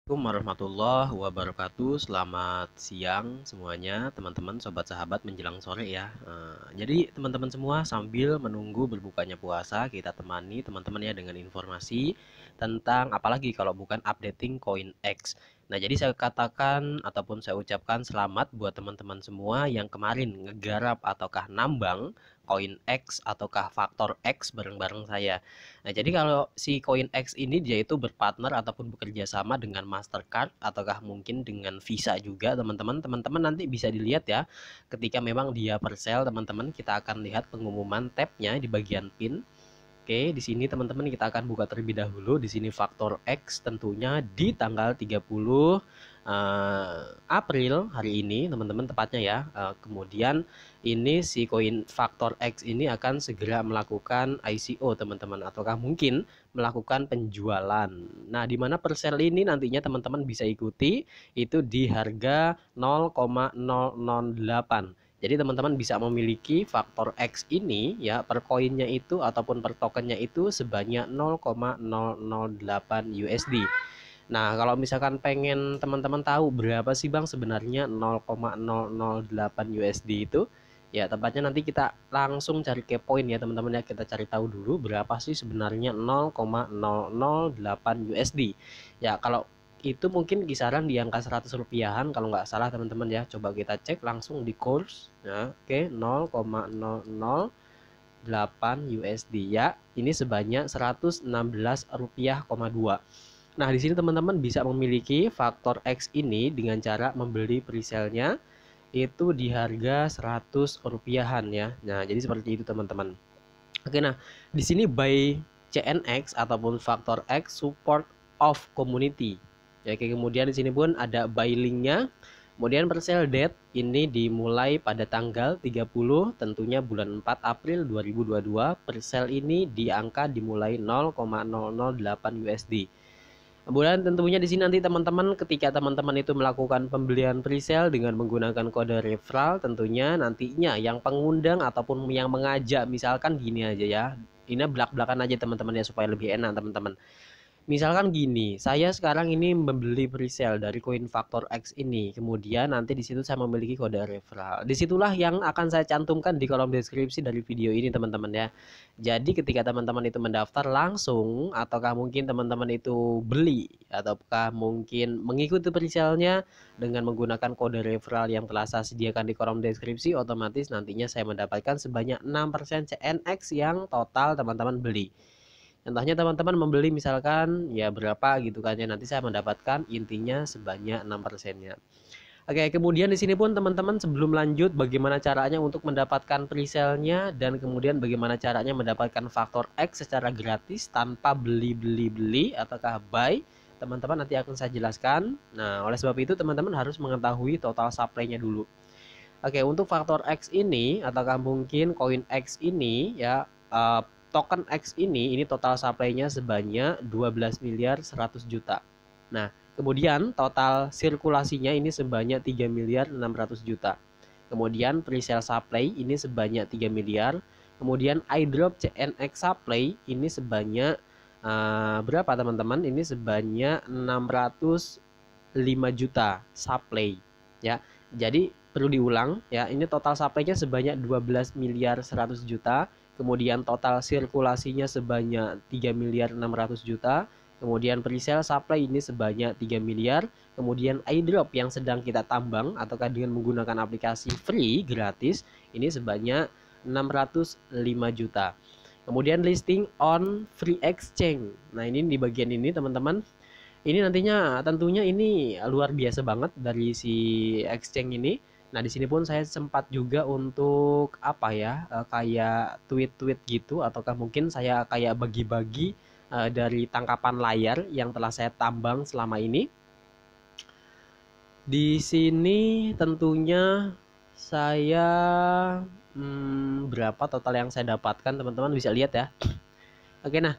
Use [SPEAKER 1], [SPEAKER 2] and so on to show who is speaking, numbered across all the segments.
[SPEAKER 1] Assalamualaikum warahmatullahi wabarakatuh. Selamat siang semuanya, teman-teman, sobat sahabat menjelang sore ya. Jadi teman-teman semua sambil menunggu berbukanya puasa, kita temani teman-teman ya dengan informasi tentang apalagi kalau bukan updating koin X. Nah, jadi saya katakan ataupun saya ucapkan selamat buat teman-teman semua yang kemarin ngegarap ataukah nambang koin X ataukah faktor X bareng-bareng saya. Nah, jadi kalau si koin X ini dia itu berpartner ataupun bekerja sama dengan Mastercard ataukah mungkin dengan Visa juga, teman-teman. Teman-teman nanti bisa dilihat ya. Ketika memang dia per sale, teman-teman, kita akan lihat pengumuman tabnya di bagian pin. Oke, di sini teman-teman kita akan buka terlebih dahulu. Di sini faktor X tentunya di tanggal 30 April hari ini, teman-teman, tepatnya ya. Kemudian ini si koin faktor X ini akan segera melakukan ICO, teman-teman, ataukah mungkin melakukan penjualan. Nah, di mana per sale ini nantinya teman-teman bisa ikuti itu di harga 0,008. Jadi teman-teman bisa memiliki faktor X ini ya per koinnya itu ataupun per tokennya itu sebanyak 0,008 USD. Nah, kalau misalkan pengen teman-teman tahu berapa sih Bang sebenarnya 0,008 USD itu, ya tepatnya nanti kita langsung cari ke poin ya teman-teman ya. Kita cari tahu dulu berapa sih sebenarnya 0,008 USD. Ya, kalau itu mungkin kisaran di angka 100 rupiahan kalau nggak salah teman-teman ya. Coba kita cek langsung di course ya. Oke, 0,008 USD ya. Ini sebanyak 116 rupiah,2. Nah, di sini teman-teman bisa memiliki faktor X ini dengan cara membeli presale-nya itu di harga 100 rupiahan ya. Nah, jadi seperti itu teman-teman. Oke, nah di sini by CNX ataupun faktor X support of community. Ya, kemudian di sini pun ada buy linknya. Kemudian presale date ini dimulai pada tanggal 30 tentunya bulan 4 April 2022. Presale ini di angka dimulai 0,008 USD. Kemudian tentunya di sini nanti teman-teman ketika teman-teman itu melakukan pembelian presale dengan menggunakan kode referral, tentunya nantinya yang pengundang ataupun yang mengajak misalkan gini aja ya. Ini belak-belakan aja teman-teman ya supaya lebih enak teman-teman. Misalkan gini, saya sekarang ini membeli presale dari koin faktor X ini, kemudian nanti di situ saya memiliki kode referral. Disitulah yang akan saya cantumkan di kolom deskripsi dari video ini teman-teman ya. Jadi ketika teman-teman itu mendaftar langsung, ataukah mungkin teman-teman itu beli, ataukah mungkin mengikuti presale-nya dengan menggunakan kode referral yang telah saya sediakan di kolom deskripsi, otomatis nantinya saya mendapatkan sebanyak 6% CNX yang total teman-teman beli. Contohnya teman-teman membeli misalkan ya berapa gitu kan ya, nanti saya mendapatkan intinya sebanyak 6%-nya. Oke, kemudian di sini pun teman-teman sebelum lanjut bagaimana caranya untuk mendapatkan presale-nya dan kemudian bagaimana caranya mendapatkan faktor X secara gratis tanpa beli ataukah buy, teman-teman nanti akan saya jelaskan. Nah, oleh sebab itu teman-teman harus mengetahui total supply-nya dulu. Oke, untuk faktor X ini ataukah mungkin koin X ini ya, token X ini total supply-nya sebanyak 12 miliar 100 juta. Nah, kemudian total sirkulasinya ini sebanyak 3 miliar 600 juta. Kemudian presale supply ini sebanyak 3 miliar. Kemudian iDrop CNX supply ini sebanyak berapa teman-teman? Ini sebanyak 605 juta supply ya. Jadi perlu diulang ya, ini total supply-nya sebanyak 12 miliar 100 juta, kemudian total sirkulasinya sebanyak 3 miliar 600 juta, kemudian presale supply ini sebanyak 3 miliar, kemudian airdrop yang sedang kita tambang ataukah dengan menggunakan aplikasi free gratis ini sebanyak 605 juta. Kemudian listing on free exchange. Nah, ini di bagian ini teman-teman. Ini nantinya tentunya ini luar biasa banget dari si exchange ini. Nah, di sini pun saya sempat juga untuk apa ya, kayak tweet-tweet gitu ataukah mungkin saya kayak bagi-bagi dari tangkapan layar yang telah saya tambang selama ini. Di sini tentunya saya berapa total yang saya dapatkan teman-teman bisa lihat ya. Oke, nah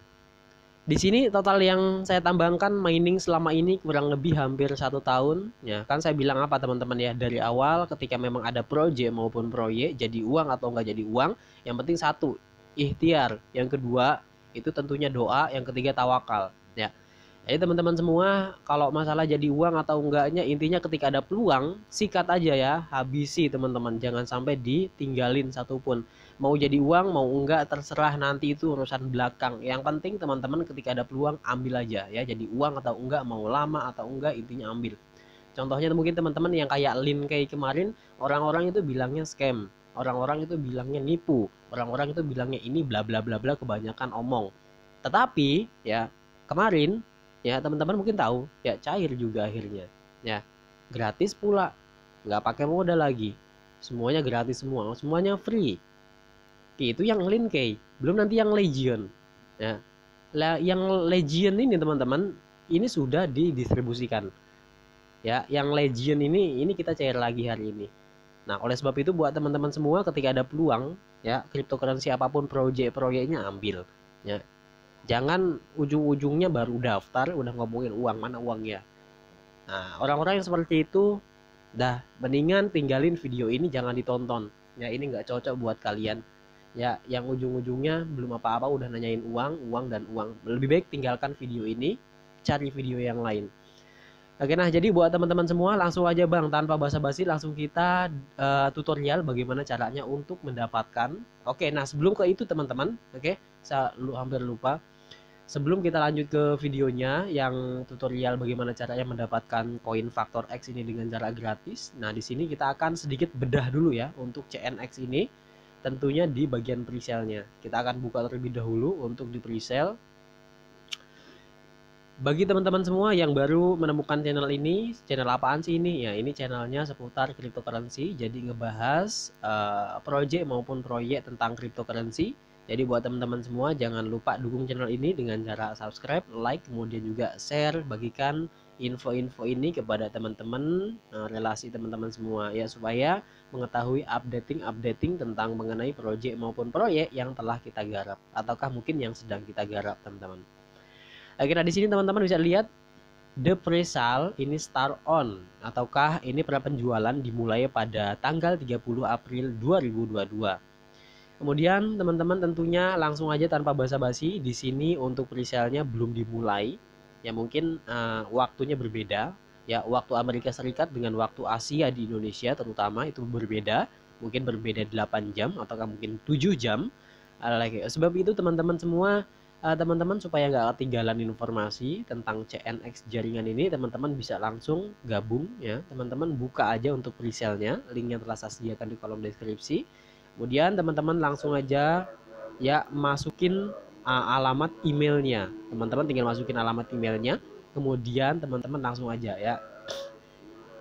[SPEAKER 1] di sini total yang saya tambangkan mining selama ini kurang lebih hampir 1 tahun. Ya, kan saya bilang apa teman-teman ya, dari awal ketika memang ada project maupun proyek jadi uang atau enggak jadi uang, yang penting satu, ikhtiar. Yang kedua, itu tentunya doa, yang ketiga tawakal. Ya. Jadi teman-teman semua, kalau masalah jadi uang atau enggaknya, intinya ketika ada peluang, sikat aja ya, habisi teman-teman, jangan sampai ditinggalin satupun. Mau jadi uang, mau enggak, terserah, nanti itu urusan belakang. Yang penting teman-teman ketika ada peluang, ambil aja ya, jadi uang atau enggak, mau lama atau enggak, intinya ambil. Contohnya mungkin teman-teman yang kayak Lin kayak kemarin, orang-orang itu bilangnya scam, orang-orang itu bilangnya nipu, orang-orang itu bilangnya ini bla bla bla bla, kebanyakan omong. Tetapi ya kemarin ya teman-teman mungkin tahu ya, cair juga akhirnya ya, gratis pula, nggak pakai modal lagi, semuanya gratis, semuanya free. Itu yang Lin Key, belum nanti yang Legion ya. Lah yang Legion ini teman-teman, ini sudah didistribusikan ya, yang Legion ini kita cair lagi hari ini. Nah oleh sebab itu buat teman-teman semua, ketika ada peluang ya, cryptocurrency apapun proyeknya ambil ya. Jangan ujung-ujungnya baru daftar udah ngomongin uang, mana uangnya. Nah, orang-orang yang seperti itu, dah mendingan tinggalin video ini, jangan ditonton. Ya, ini nggak cocok buat kalian. Ya, yang ujung-ujungnya belum apa-apa udah nanyain uang, uang dan uang. Lebih baik tinggalkan video ini, cari video yang lain. Oke, nah jadi buat teman-teman semua, langsung aja Bang, tanpa basa-basi langsung kita tutorial bagaimana caranya untuk mendapatkan. Oke, nah sebelum ke itu teman-teman, oke, saya hampir lupa. Sebelum kita lanjut ke videonya yang tutorial bagaimana caranya mendapatkan koin faktor X ini dengan cara gratis. Nah, di sini kita akan sedikit bedah dulu ya untuk CNX ini. Tentunya di bagian presale-nya. Kita akan buka terlebih dahulu untuk di presale. Bagi teman-teman semua yang baru menemukan channel ini, channel apaan sih ini? Ya, ini channelnya seputar cryptocurrency. Jadi ngebahas project maupun proyek tentang cryptocurrency. Jadi buat teman-teman semua, jangan lupa dukung channel ini dengan cara subscribe, like, kemudian juga share, bagikan info-info ini kepada teman-teman, relasi teman-teman semua ya, supaya mengetahui updating tentang mengenai project maupun proyek yang telah kita garap ataukah mungkin yang sedang kita garap teman-teman. Akhirnya di sini teman-teman bisa lihat the presale ini start on, ataukah ini penjualan dimulai pada tanggal 30 April 2022. Kemudian teman-teman tentunya langsung aja tanpa basa-basi, di sini untuk presale-nya belum dimulai. Ya mungkin waktunya berbeda. Ya, waktu Amerika Serikat dengan waktu Asia di Indonesia terutama itu berbeda. Mungkin berbeda 8 jam atau mungkin 7 jam. Sebab itu teman-teman semua, teman-teman supaya nggak ketinggalan informasi tentang CNX jaringan ini, teman-teman bisa langsung gabung ya. Teman-teman buka aja untuk presale-nya, linknya telah saya sediakan di kolom deskripsi. Kemudian teman-teman langsung aja ya masukin alamat emailnya. Teman-teman tinggal masukin alamat emailnya, kemudian teman-teman langsung aja ya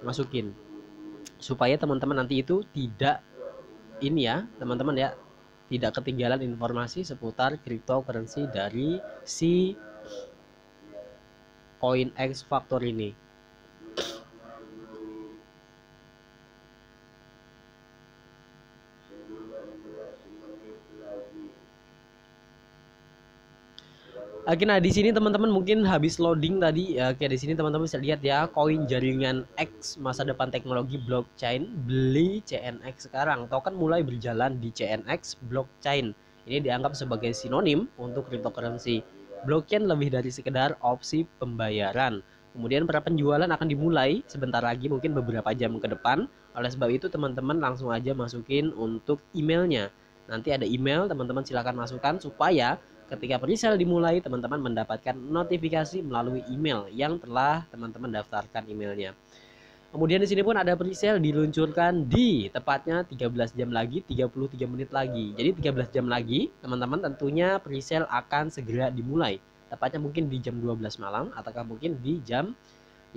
[SPEAKER 1] masukin, supaya teman-teman nanti itu tidak ini ya teman-teman ya, tidak ketinggalan informasi seputar cryptocurrency dari si koin X Factor ini. Oke, nah di sini teman-teman mungkin habis loading tadi ya. Oke, di sini teman-teman bisa lihat ya, koin jaringan X masa depan teknologi blockchain, beli CNX sekarang. Token mulai berjalan di CNX blockchain. Ini dianggap sebagai sinonim untuk cryptocurrency. Blockchain lebih dari sekedar opsi pembayaran. Kemudian penjualan akan dimulai sebentar lagi, mungkin beberapa jam ke depan. Oleh sebab itu teman-teman langsung aja masukin untuk emailnya. Nanti ada email, teman-teman silakan masukkan supaya ketika presale dimulai, teman-teman mendapatkan notifikasi melalui email yang telah teman-teman daftarkan emailnya. Kemudian di sini pun ada presale diluncurkan di tepatnya 13 jam lagi, 33 menit lagi. Jadi 13 jam lagi, teman-teman tentunya presale akan segera dimulai. Tepatnya mungkin di jam 12 malam ataukah mungkin di jam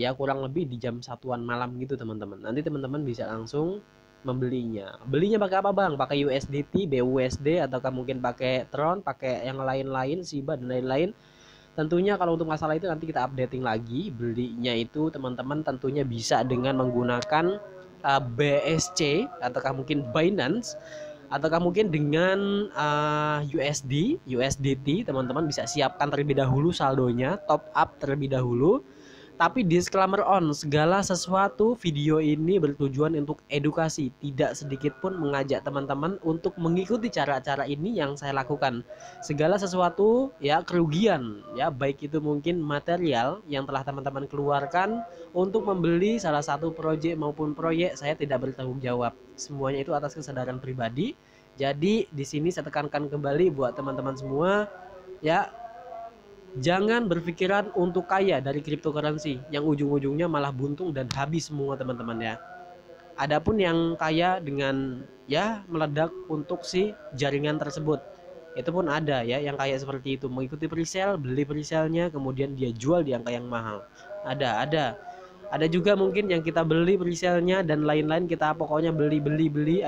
[SPEAKER 1] ya kurang lebih di jam 1-an malam gitu teman-teman. Nanti teman-teman bisa langsung membelinya. Belinya pakai apa Bang? Pakai USDT, BUSD, ataukah mungkin pakai Tron, pakai yang lain-lain, Shiba dan lain-lain. Tentunya kalau untuk masalah itu nanti kita updating lagi. Belinya itu teman-teman tentunya bisa dengan menggunakan BSC ataukah mungkin Binance, ataukah mungkin dengan USDT. Teman-teman bisa siapkan terlebih dahulu saldonya, top up terlebih dahulu. Tapi disclaimer on, segala sesuatu video ini bertujuan untuk edukasi, tidak sedikit pun mengajak teman-teman untuk mengikuti cara-cara ini yang saya lakukan. Segala sesuatu ya kerugian ya, baik itu mungkin material yang telah teman-teman keluarkan untuk membeli salah satu proyek maupun proyek, saya tidak bertanggung jawab. Semuanya itu atas kesadaran pribadi. Jadi di sini saya tekankan kembali buat teman-teman semua ya, jangan berpikiran untuk kaya dari cryptocurrency yang ujung-ujungnya malah buntung dan habis semua teman-teman ya. Adapun yang kaya dengan ya meledak untuk si jaringan tersebut, itu pun ada ya yang kaya seperti itu, mengikuti presale, beli presale-nya kemudian dia jual di angka yang mahal. Ada juga mungkin yang kita beli presale-nya dan lain-lain, kita pokoknya beli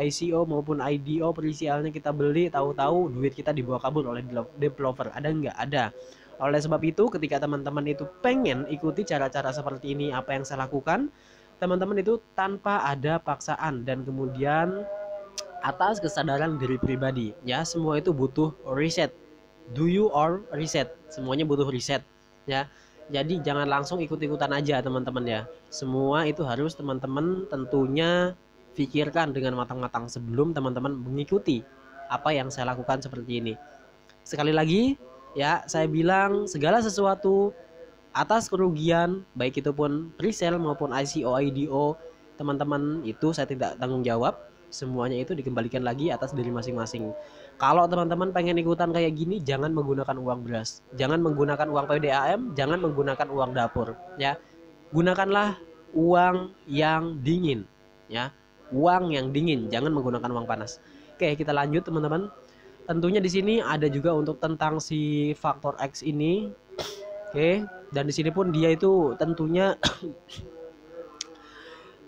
[SPEAKER 1] ICO maupun IDO presale-nya kita beli, tahu-tahu duit kita dibawa kabur oleh developer. Ada nggak? Ada. Oleh sebab itu ketika teman-teman itu pengen ikuti cara-cara seperti ini, apa yang saya lakukan, teman-teman itu tanpa ada paksaan dan kemudian atas kesadaran diri pribadi ya, semua itu butuh riset. Do you or riset, semuanya butuh riset ya. Jadi jangan langsung ikut-ikutan aja teman-teman ya, semua itu harus teman-teman tentunya pikirkan dengan matang-matang sebelum teman-teman mengikuti apa yang saya lakukan seperti ini. Sekali lagi ya, saya bilang segala sesuatu atas kerugian, baik itu pun presale maupun ICO, IDO, teman-teman itu saya tidak tanggung jawab. Semuanya itu dikembalikan lagi atas diri masing-masing. Kalau teman-teman pengen ikutan kayak gini, jangan menggunakan uang beras, jangan menggunakan uang PDAM, jangan menggunakan uang dapur ya. Gunakanlah uang yang dingin ya, uang yang dingin, jangan menggunakan uang panas. Oke, kita lanjut teman-teman. Tentunya di sini ada juga untuk tentang si faktor X ini. Oke, dan di sini pun dia itu tentunya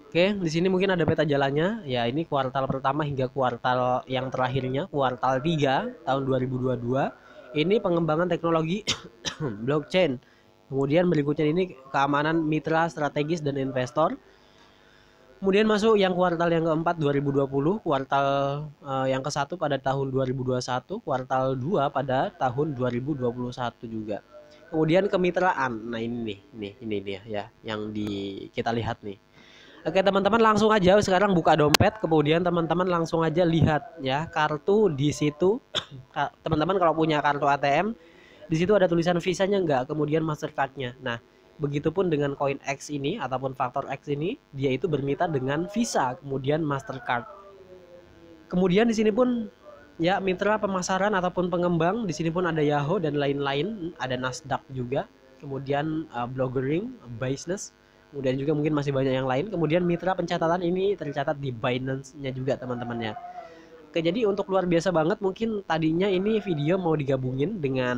[SPEAKER 1] Oke, di sini mungkin ada peta jalannya. Ya, ini kuartal pertama hingga kuartal yang terakhirnya, kuartal 3 tahun 2022. Ini pengembangan teknologi blockchain. Kemudian berikutnya ini keamanan mitra strategis dan investor. Kemudian masuk yang kuartal yang keempat 2020, kuartal yang ke-1 pada tahun 2021, kuartal 2 pada tahun 2021 juga. Kemudian kemitraan. Nah, ini nih ya yang kita lihat nih. Oke, teman-teman langsung aja sekarang buka dompet, kemudian teman-teman langsung aja lihat ya kartu di situ. Teman-teman kalau punya kartu ATM, di situ ada tulisan Visa-nya enggak, kemudian Mastercard-nya. Nah, begitupun dengan koin X ini ataupun faktor X ini, dia itu bermitra dengan Visa kemudian Mastercard. Kemudian di sini pun ya mitra pemasaran ataupun pengembang, di sini pun ada Yahoo dan lain-lain, ada Nasdaq juga, kemudian Bloggering, Business, kemudian juga mungkin masih banyak yang lain. Kemudian mitra pencatatan ini tercatat di Binance-nya juga teman-teman ya. Oke, jadi untuk luar biasa banget, mungkin tadinya ini video mau digabungin dengan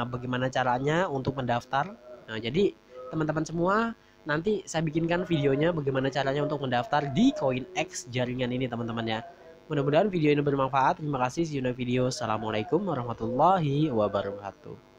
[SPEAKER 1] bagaimana caranya untuk mendaftar. Nah, jadi teman-teman semua nanti saya bikinkan videonya bagaimana caranya untuk mendaftar di CoinX jaringan ini teman-teman ya. Mudah-mudahan video ini bermanfaat. Terima kasih, see you in the video. Assalamualaikum warahmatullahi wabarakatuh.